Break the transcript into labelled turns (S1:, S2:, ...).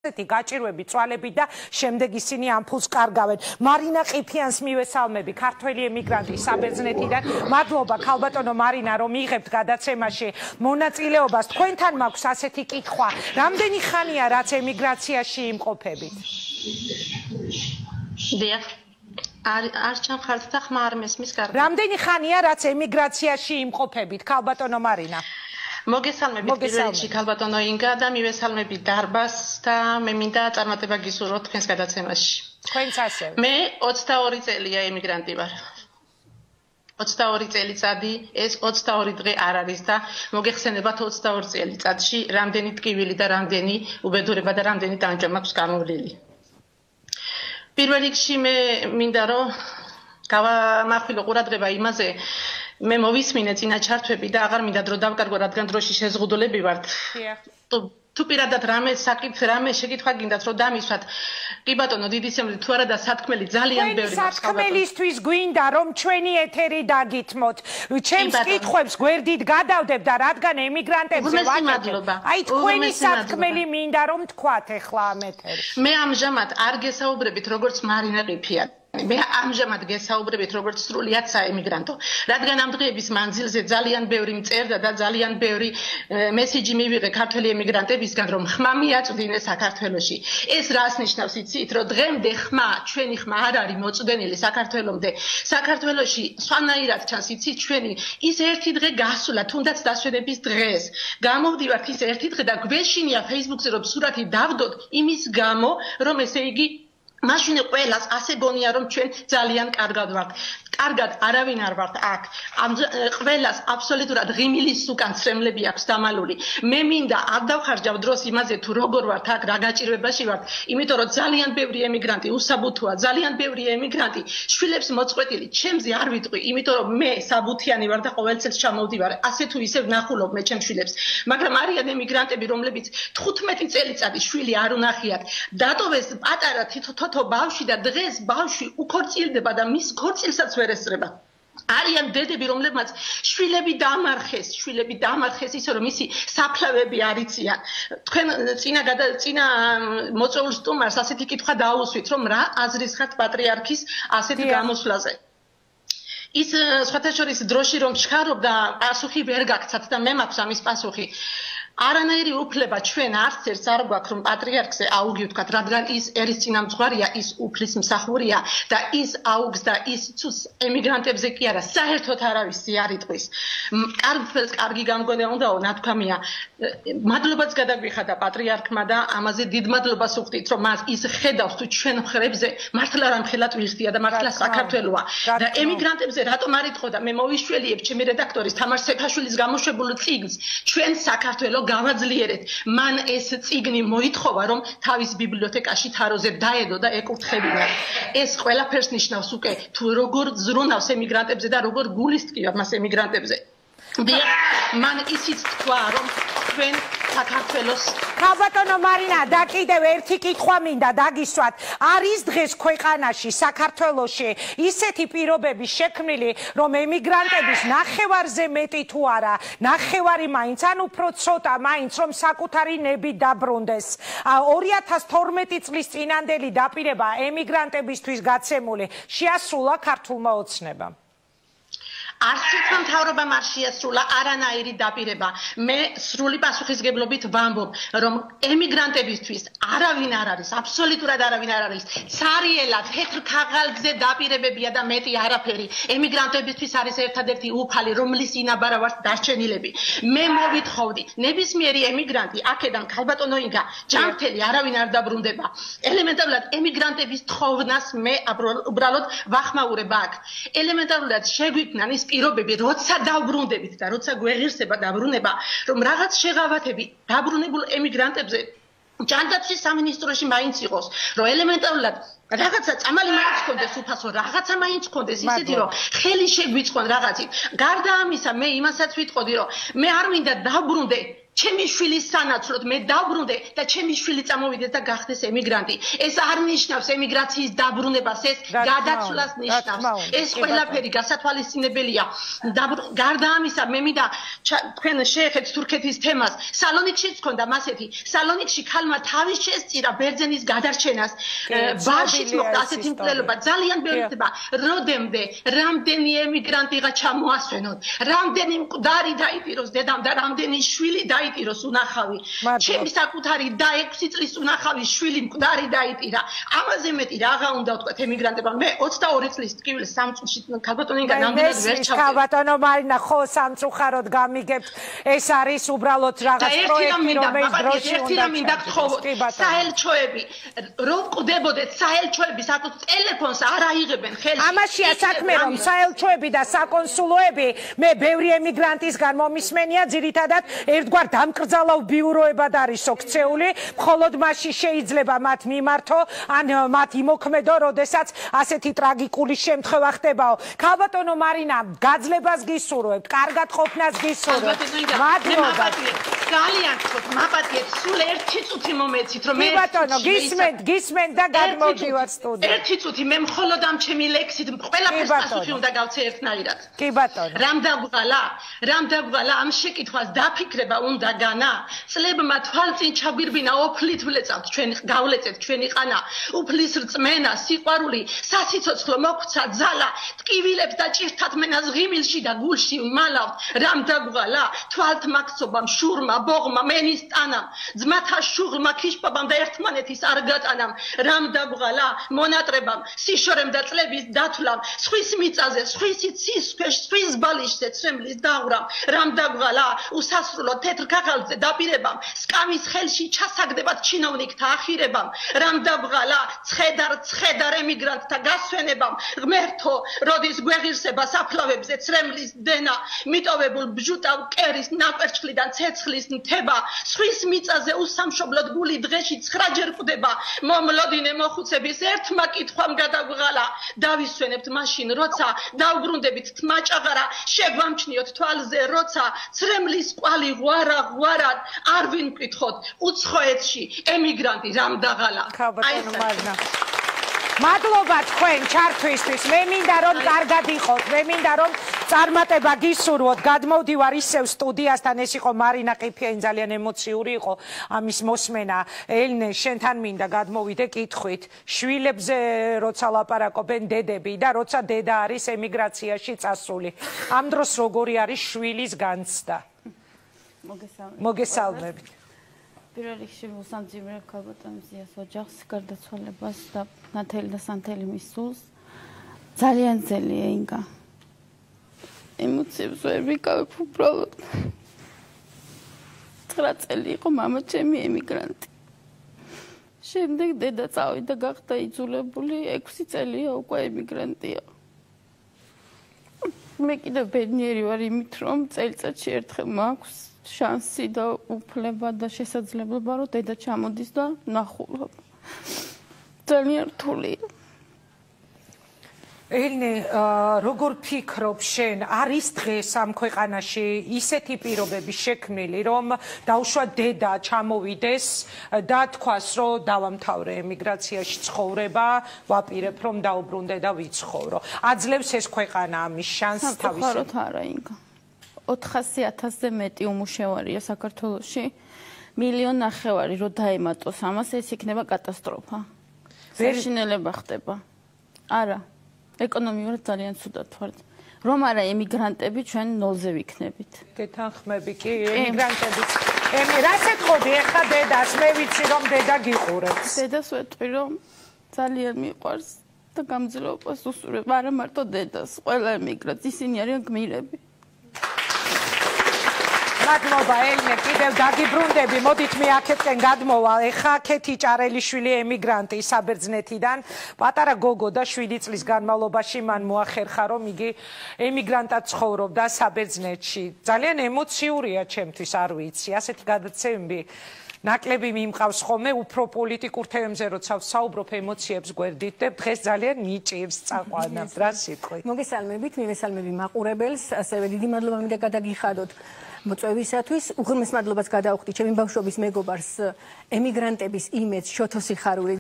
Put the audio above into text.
S1: გაჭირვები წვალები და შემდეგ ისინი ამ ფულს კარგავენ. მარინა ყიფიანს მივესალმები, ქართველი ემიგრანტი საბერძნეთიდან. მადლობა ქალბატონო მარინა, რომ იღებთ გადაცემაში მონაწილეობას. თქვენთან მაქვს ასეთი კითხვა. რამდენი ხანია რაც ემიგრაციაში იმყოფებით?
S2: დიახ. არ ჩამხართ და ხმა არ მესმის კარგად.
S1: რამდენი ხანია რაც ემიგრაციაში იმყოფებით, ქალბატონო მარინა?
S2: მოგესალმებით პირველში ქალბატონო ინგა და მივესალმები დარბას და მე მინდა წარმატება გისურვოთ თქვენს გადაცემაში.
S1: თქვენც ასევე.
S2: მე 22 წელია ემიგრანტი ვარ. 22 წელიწადი, ეს 22 დღე არ არის და მოგეხსენებათ 22 წელიწადში რამდენი ტკივილი და რამდენი უბედურება და რამდენი ტანჯვა მაქვს გამოვლილი. პირველ რიგში მე მინდა რომ გავამახვილო ყურადღება იმაზე მე მოვისმინე წინა ჩართვები და აღარ მინდა დრო დავკარგო, რადგან დროში შეზღუდულები ვართ. თუ პირადად რამე შეკითხვა გინდათ რომ დამისვათ, კი ბატონო, დიდი სიამოვნებით თუ არა და სათქმელი ძალიან ბევრი მაქვს.
S1: სათქმელისთვის გვინდა რომ ჩვენი ეთერი დაგითმოთ. ჩემს კითხვებს გვერდით გადავდებ და რადგან ემიგრანტებზე ვაკეთებ. აი თქვენი სათქმელი მინდა რომ თქვათ ახლა ამ ეთერში.
S2: მე ამჟამად არ გესაუბრებით როგორც მარინა ყიფია. მე ამჟამად გესაუბრებით როგორც სრულიად საემიგრანტო, რადგან ამ დღეების მანძილზე ძალიან ბევრი მწერდა და ძალიან ბევრი მესიჯი მივიღე ქართველი ემიგრანტებისგან, რომ ხმა მიაწვდინეს საქართველოში. ეს რას ნიშნავს იცით, რომ დღემდე ჩვენი ხმა არ არის მოწვდენილი საქართველომდე. საქართველოში სვანაირად ჩანს იცით ჩვენი ის ერთი დღე გასულა, თუნდაც დასვენების დღეს. გამოვდივართ ის ერთი დღე და გვეშინია Facebook-ზე რომ სურათი დავდოთ იმის გამო, რომ ესე იგი მაშინ ყველას ასე გონია რომ ჩვენ ძალიან კარგად ვართ. კარგად არავინ არ ვართ აქ. ამ ყველას აბსოლუტურად ღიმილის უკან ცრემლები აქვს დამალული. მე მინდა არ დავხარჯავ დროს იმაზე თუ როგორ ვართ აქ, რა გაჭირვებაში ვართ, იმიტომ რომ ძალიან ბევრი ემიგრანტი უსაბუთოა, ძალიან ბევრი ემიგრანტი შვილებს მოწყვეტილი. ჩემზე არ ვიტყვი, იმიტომ რომ მე საბუთიანი ვარ და ყოველ წელს ჩამოვდივარ. ასე თუ ისე ვნახულობ მე ჩემს შვილებს. მაგრამ არიან ემიგრანტები, რომლებიც 15 წელიწადი შვილი არ უნახიათ. დატოვეს პატარა თითო ბავშვი და დღეს ბავშვი უქორწილდება და მის ქორწილსაც ვერ ესწრება. არიან დედები, რომლებმაც შვილები დამარხეს ისე რომ ისი საფლავები არ იციან. თქვენ წინა მოწვეულ სტუმარს ასეთი კითხვა დააუსვით, რომ რა აზრის ხართ პატრიარქის ასეთ გამოსვლაზე. ის სხვათა შორის დროში რომ ჩქარობდა, პასუხი ვერ გაგცათ და მე მაქვს ამის პასუხი. არანაირი უფლება ჩვენ არც ერთს არ გვაქვს რომ პატრიარქზე აუგი ვთქვათ, რადგან ის ერის წინამძღვარია, ის უფლის მსახურია და ის აუგს და ის ცუს ემიგრანტებზე კი არა, საერთოდ არავისი არ იტყვის. კარგი გამგონება უნდაო, ნათქვამია. მადლობაც გადაგვიხადა პატრიარქმა და ამაზე დიდ მადლობას უხდით, რომ ის ხედავს თუ ჩვენ მხრებზე მართლა რამხელად ვიხდია და მართლა საქართველოა. და ემიგრანტებზე რატომ არ იტყოდა, მე მოვიშველიებ ჩემი რედაქტორის თამარ სეფაშვილის გამოშვებულ წიგნს, ჩვენ საქართველოს გავაძლიერეთ. მან ეს წიგნი მოითხოვა, რომ თავის ბიბლიოთეკაში თაროზე დაედო და ეკურთხებინა. ეს ყველაფერს ნიშნავს უკვე, თუ როგორ ზრუნავს ემიგრანტებზე და როგორ გულისტკივა მას ემიგრანტებზე. მან ისიც თქვა, რომ ჩვენ საქართველოს
S1: ქალბატონო მარინა, და კიდევ ერთი კითხვა მინდა დაგისვათ. არის დღეს ქვეყანაში, საქართველოში ისეთი პირობები შექმნილი, რომ ემიგრანტების ნახევარზე მეტი თუ არა, ნახევარი მაინც, ან უფრო ცოტა მაინც, რომ საკუთარი ნებით დაბრუნდეს. 2012 წლის წინანდელი დაპირება ემიგრანტებისთვის გაცემული შეასრულა ქართულმა ოცნებამ.
S2: არც ერთმა მთავრობამ არ შეასრულა არანაირი დაპირება. მე სრული პასუხისგებლობით ვამბობ, რომ ემიგრანტებისთვის არავინ არ არის, აბსოლუტურად არავინ არ არის. ცარიელად თეთრ ქაღალდზე დაპირებებია და მეტი არაფერი. ემიგრანტებისთვის არის ერთადერთი უფალი, რომლის ინაბარა ვართ დარჩენილები. მე მოვითხოვდი, ნებისმიერი ემიგრანტი, აქედან ქალბატონო ინგა, ჯანმრთელი არავინ არ დაბრუნდება. ელემენტარულად ემიგრანტების თხოვნას მე უბრალოდ ვახმაურებ აქ. ელემენტარულად შეგვიქმნან ის პირობები, როცა დავბრუნდებით და როცა გვეღირსება დაბრუნება, რომ რაღაც შეღავათები დაბრუნებულ ემიგრანტებზე ჯანდაცვის სამინისტროში მაინც იყოს, რომ ელემენტარულად რაღაცა წამალი მაინც ქონდეს უფასო, რაღაცა მაინც ქონდეს ისეთი, რომ ხელი შეგვიწყონ რაღაცით. გარდა ამისა, მე იმასაც ვიტყოდი, რომ მე არ მინდა დავბრუნდე ჩემი შვილის სანაცვლოდ მე დავბრუნდე და ჩემი შვილი წამოვიდეს და გახდეს ემიგრანტი. ეს არ ნიშნავს ემიგრაციის დაბრუნებას, ეს გადაცვლას ნიშნავს. ეს ყველაფერი გასათვალისწინებელია. გარდა ამისა, მე მინდა თქვენ შეეხეთ თურქეთის თემას. სალონიკშიც ჰქონდა მასეთი. სალონიკში ქალმა თავის შესწირა ბერძენის გადარჩენას. ბარშიც მოხდა ასეთი მკვლელობა. ძალიან ბევრი ხდება. როდემდე რამდენი ემიგრანტიღა ჩამოასვენოთ. რამდენი მკვდარი დაიტიროს დედამ და რამდენი შვილი დაიტიროს უნახავი. ჩემი საკუთარი და 6 წლის უნახავი შვილი მკვდარი დაიტირა. ამაზე მეტი რაღა უნდა ვთქვათ ემიგრანტებმა. მე 22 წლის ტკივილს 3 წლში ქალბატონინგა ნამდვილად ვერ ჩავდი.
S1: ქალბატონო მარინა, ხო სამწუხაროდ გამიგებთ, ეს არის უბრალოდ რაღაც პროექტი, რომელიც დროში უნდა
S2: გთხოვოთ. საელჩოები, რომ ყდებოდეთ საელჩოები საკუთარ ტელეფონს არ აიღებენ ხელში.
S1: ამაშია საქმე, რომ საელჩოები და საკონსულოები მე ბევრი ემიგრანტისგან მომისმენია, ძირითადად ერთგვარ დამკრძალავ ბიუროებად არის ოქცეული, მხოლოდ მასში შეიძლება მათ მიმართო, ან მათ იმოქმედო, როდესაც ასეთი ტრაგიკული შემთხვევა ხდებაო. ქალბატონო მარინა, გაძლებას გისურვებთ, კარგად ყოფნას გისურვებთ. მადლობა.
S2: ძალიან გთხოვთ, მაპატიეთ, სულ 1 წუთი მომეცით, რომ მე
S1: ბატონო, გისმენთ და გადმოვდივართ სტუდიაში.
S2: 1 წუთი, მე მხოლოდ ამ ჩემი ლექსით ყველაფერს პასუხი უნდა გავცე ერთნაირად.
S1: კი ბატონო.
S2: რამ დაგვალა ამ შეკითხვას დაფიქრება უნდა განა. წლებმა თვალწინ ჩაგვირბინა ოფლით ვლეწავთ ჩვენ გავლეწეთ ჩვენი ყანა. უფლის რწმენა, სიყვარული, სასიცოცხლო მოგვცა ძალა, ტკივილებს და ჭირთათ მენას ღიმილში და გულში ვმალავთ. რამ დაგვალა თვალთ მაქცობამ, შურმა, ბოღმა, მენის ტანამ, ძმათა შუღლმა, ქიშპობამ და ერთმანეთის არ გატანამ. რამ დაგვალა მონატრებამ, სიშორემ და წლების დათვლამ, სხვის მიწაზე, სხვისით სისქვეშ, სხვის ბალიშზე ცრემლის დაღვრამ. რამ დაგვალა უსასრულო თეთრ ქაღალდზე დაპირებამ, სკამის ხელში ჩასაგდებად ჩინოვნიკთა ახირებამ. რამ დაგვალა ცხედარ ემიგრანტთა გასვენებამ, ღმერთო, როდის გვეღირსება საფლავებზე ცრემლის დენა, მიტოვებულ ბჟუტავ კერის ნაკვერჩხლიდან ცეცხლის მთება, სხვის მიწაზე უსამშობლოდ გული დღეში 9-ჯერ კვდება. მომლოდინე მოხუცების ერთმა კითხვამ გადაგვღალა, დავისვენებთ მაშინ როცა დავბრუნდებით თმაჭაღარა, შეგვამჩნიოთ თვალზე როცა ცრემლის ყვალი ღვარად არ ვინკითხოთ უცხოეთში ემიგრანტი რამ დაღალა.
S1: ქალბატონო მარინა, მადლობა თქვენ ჩართვისთვის. მე მინდა რომ კარგად იყოთ, მე მინდა რომ წარმატება გისურვოთ. გადმოვდივარ ისევ სტუდიასთან, ეს იყო მარინა ყიფიანი, ძალიან ემოციური იყო ამის მოსმენა. ელნე, შენთან მინდა გადმოვიდე კითხვით. შვილებზე როცა ლაპარაკობენ დედები და როცა დედა არის ემიგრაციაში წასული. ამ დროს როგორი არის შვილის განცდა? მოგესალმებით.
S3: პირველ რიგში მოსამძიმრებ ქალბატონის ზიას ოჯახს, გარდაცვალებას და ნათელი და სანთელი მის სულს. ძალიან ძელია ინგა. ემოციებს ვერ ვიკავებ უბრალოდ. 9 წელი იყო მამა ჩემი ემიგრანტი. შემდეგ დედა წავიდა, გახდა იძულებული, 6 წელია უკვე ემიგრანტია. მე კიდევ ბედნიერი ვარ იმით, რომ წელიწადში ერთხელ მაქვს შანსი და უფლება და შესაძლებლობა, რომ დედა ჩამოდის და ნახულობ. ძალიან რთულია.
S1: ელნე, როგორ ფიქრობ შენ, არის დღეს ამ ქვეყანაში ისეთი პირობები შექმნილი, რომ დაუშვა დედა ჩამოვიდეს და თქვას, რომ დავამთავრე ემიგრაციაში ცხოვრება, ვაპირებ, რომ დაუბრუნდე და ვიცხოვრო. აძლევს ეს ქვეყანა ამის შანსს თავისუფლად?
S3: სამწუხაროდ არა, ინგა. 400,000-ზე მეტი უმუშევარია საქართველოში. 1,5 მილიონი რო დაემატოს ამას, ეს იქნება კატასტროფა. საშინელება ხდება. არა. ეკონომიურად ძალიან ცუდად ვართ. რომ არა ემიგრანტები ჩვენ ნოლზე ვიქნებით.
S1: გეთანხმები კი ემიგრანტების. რას ეთყობი ეხლა დედას? მე ვიცი რომ დედა გიყურებს.
S3: დედას ვეტყვი რომ ძალიან მიყვარს და გამძლეობას უსურვებ. არა მარტო დედას, ყველა ემიგრანტს, ისინი არიან გმირები.
S1: მადლობა ელნე, კიდევ დაგიბრუნდები, მოდით მე აქეთკენ გადმოვალ. ეხა ქეთი ჭარელიშვილი ემიგრანტი საბერძნეთიდან, პატარა გოგო და 7 წლის განმავლობაში მან მოახერხა, რომ იგი ემიგრანტად ცხოვრობდა საბერძნეთში. ძალიან ემოციურია ჩემთვის, არ ვიცი, ასეთი გადაცემები ნაკლები მიმყავს ხოლმე უფრო პოლიტიკურ თემებზე როცა ვსაუბრობ ემოციებს გვერდით დღეს ძალიან მიჭირს წაყვანა რა სიტყვით
S4: მოგესალმებით მივესალმები მაყურებელს ასევე დიდი მადლობა მინდა გადაგიხადოთ მოწვევისათვის უღრმეს მადლობას გადავხდი ჩემი ბავშვობის მეგობარს ემიგრანტების იმედს შოთო სიხარული